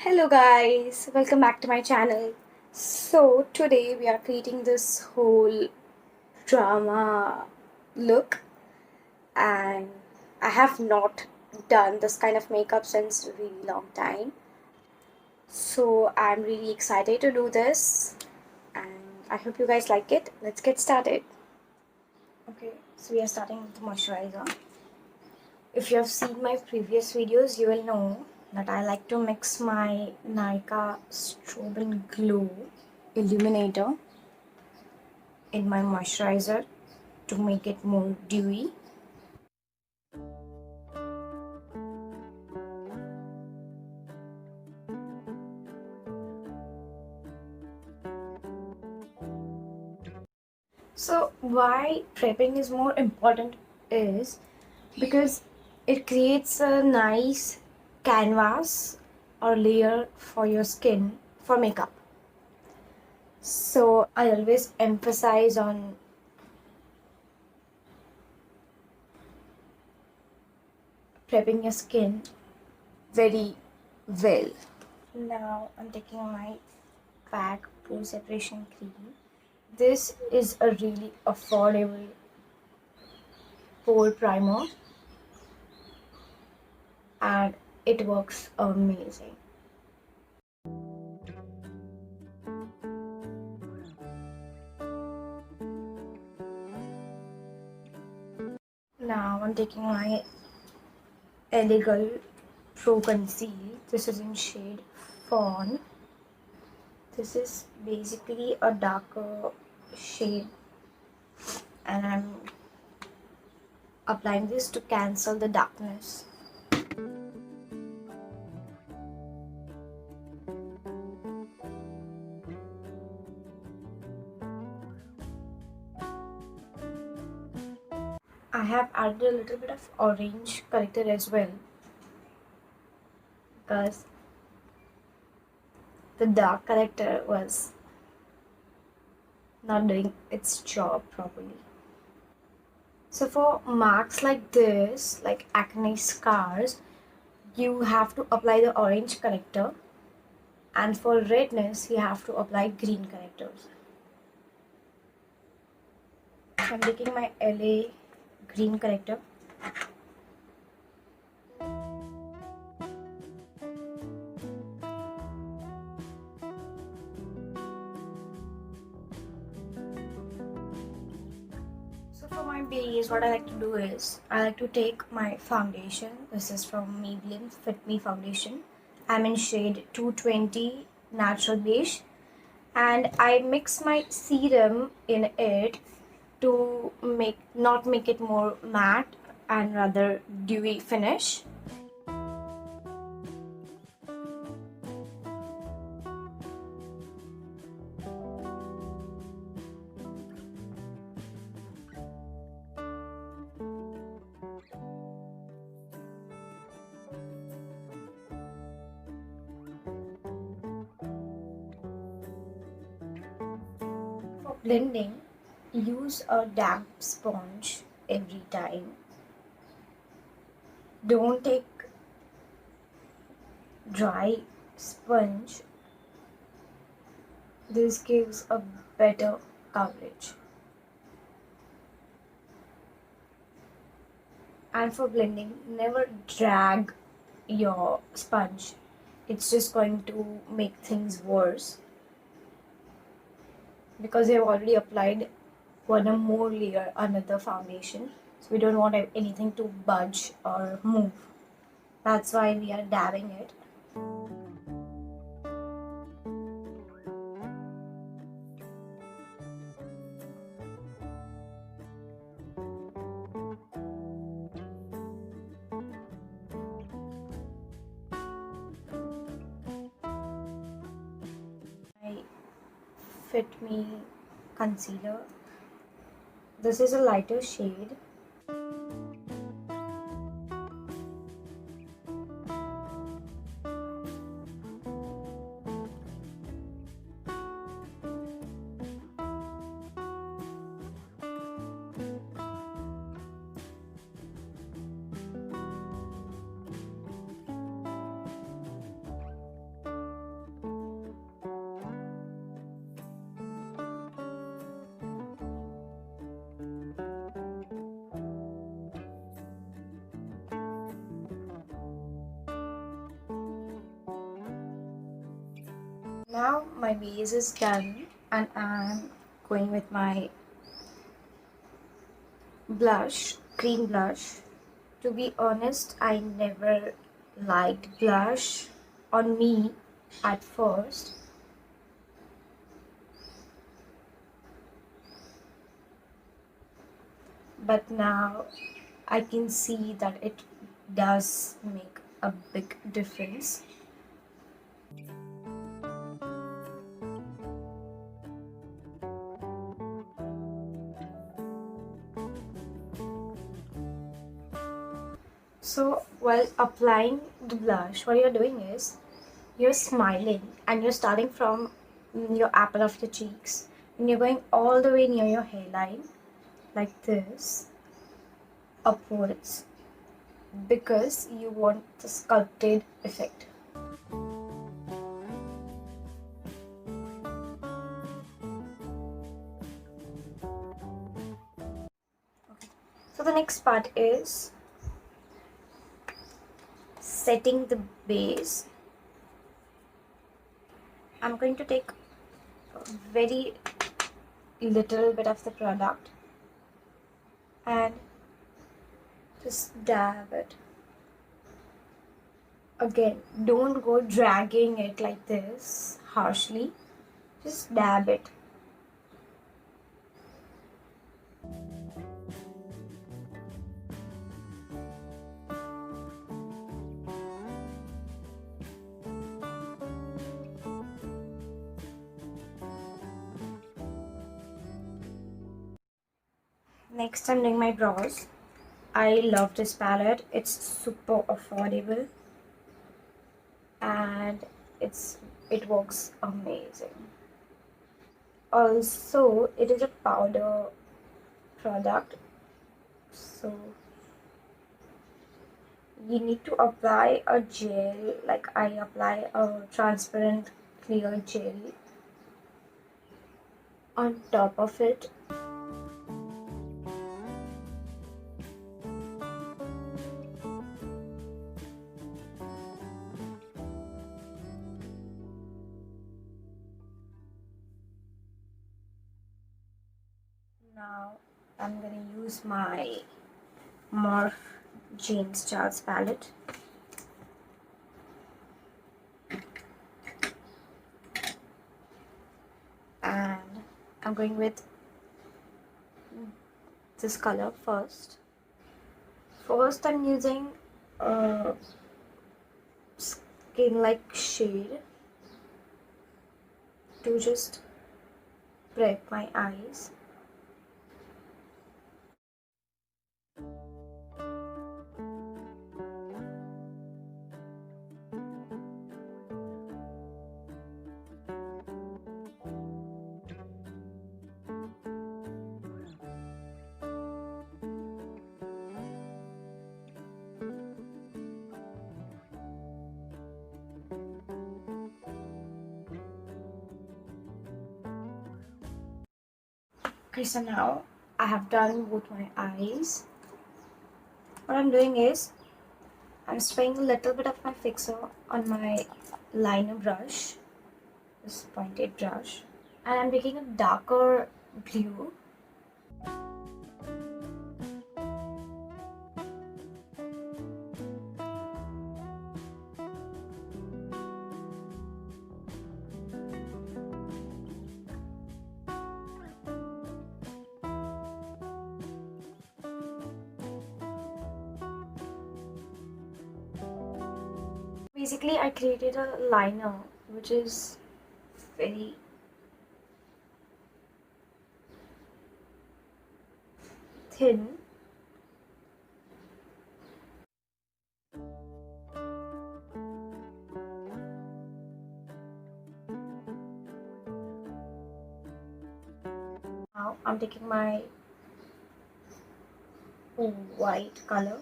Hello guys, welcome back to my channel. So today we are creating this whole drama look, and I have not done this kind of makeup since a really long time. So I'm really excited to do this and I hope you guys like it. Let's get started. Okay, so we are starting with the moisturizer. If you have seen my previous videos, you will know that I like to mix my Nykaa Strobe and Glow Illuminator in my moisturizer to make it more dewy. So why prepping is more important is because it creates a nice canvas or layer for your skin for makeup. So I always emphasize on prepping your skin very well. Now I'm taking my pack pore separation cream. This is a really affordable pore primer and it works amazing. Now I'm taking my Illegal Pro Conceal. This is in shade Fawn. This is basically a darker shade and I'm applying this to cancel the darkness. I have added a little bit of orange corrector as well because the dark corrector was not doing its job properly. So for marks like this, like acne scars, you have to apply the orange corrector, and for redness you have to apply green correctors. So I'm taking my LA green corrector. So for my base, what I like to do is I like to take my foundation. This is from Maybelline Fit Me foundation. I'm in shade 220 natural beige, and I mix my serum in it to not make it more matte and rather dewy finish. For blending, use a damp sponge every time. Don't take dry sponge. This gives a better coverage. And for blending, never drag your sponge. It's just going to make things worse because you've already applied one or more layer under the foundation, so we don't want anything to budge or move. That's why we are dabbing it. I Fit Me concealer. This is a lighter shade. Now my base is done and I'm going with my blush, cream blush. To be honest, I never liked blush on me at first. But now I can see that it does make a big difference. So while applying the blush, what you're doing is you're smiling and you're starting from your apple of your cheeks and you're going all the way near your hairline like this upwards because you want the sculpted effect. Okay. So the next part is setting the base. I'm going to take a very little bit of the product and just dab it. Again, don't go dragging it like this harshly, just dab it. Next, I'm doing my brows. I love this palette. It's super affordable and it works amazing. Also, it is a powder product, so you need to apply a gel, like I apply a transparent clear gel on top of it. Now I'm gonna use my Morphe Jeans Charles palette. And I'm going with this color first. First I'm using a skin-like shade to just prep my eyes. Okay, so now I have done both my eyes. What I'm doing is I'm spraying a little bit of my fixer on my liner brush, this pointed brush, and I'm taking a darker blue. Basically, I created a liner which is very thin. Now I'm taking my white color.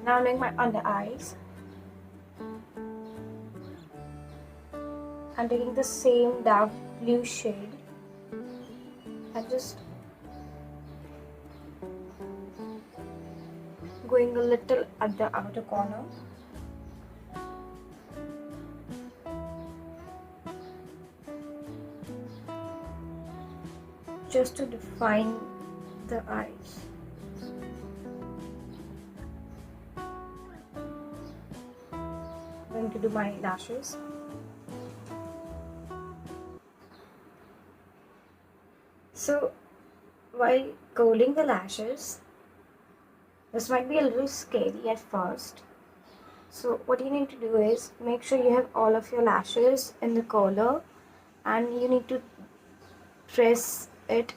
Now I'm doing my under eyes. I'm taking the same dark blue shade. I'm just going a little at the outer corner. Just to define the eyes. I'm going to do my lashes. So while curling the lashes, this might be a little scary at first. So what you need to do is make sure you have all of your lashes in the curler, and you need to press it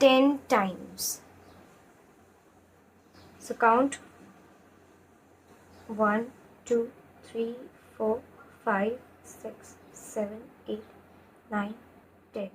ten times. So count 1, 2, 3, 4, 5, 6, 7, 8, 9, 10.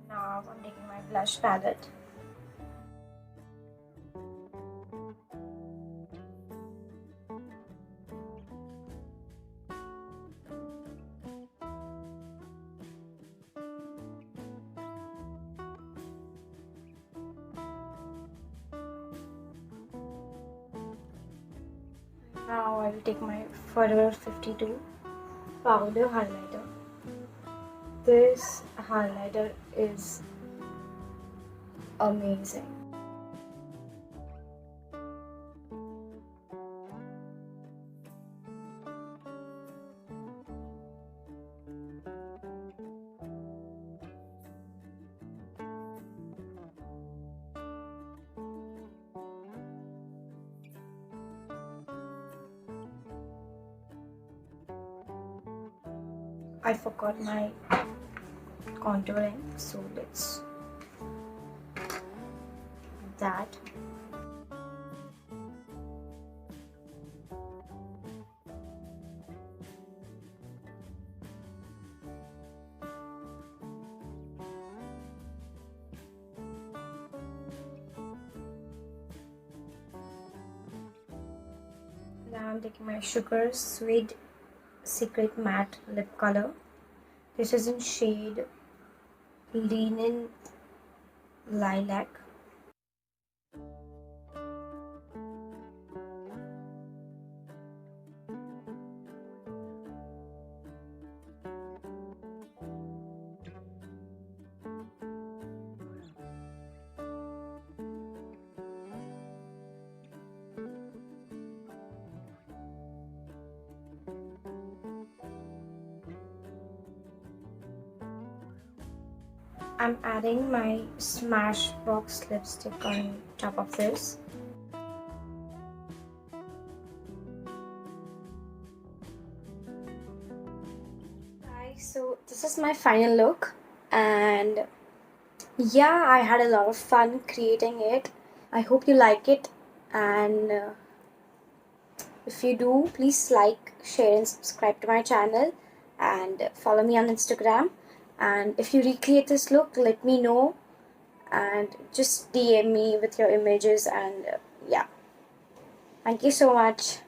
Now I'm taking my blush palette. Now I will take my Forever 52 powder highlighter. This highlighter is amazing. I forgot my contouring, so let's do that. Now I'm taking my Suede Secret Matte Lip Color. This is in shade Linen Lilac. I'm adding my Smashbox lipstick on top of this. Guys, so this is my final look, and yeah, I had a lot of fun creating it. I hope you like it, and if you do, please like, share and subscribe to my channel, and follow me on Instagram. And if you recreate this look, let me know, and just DM me with your images. And yeah, thank you so much.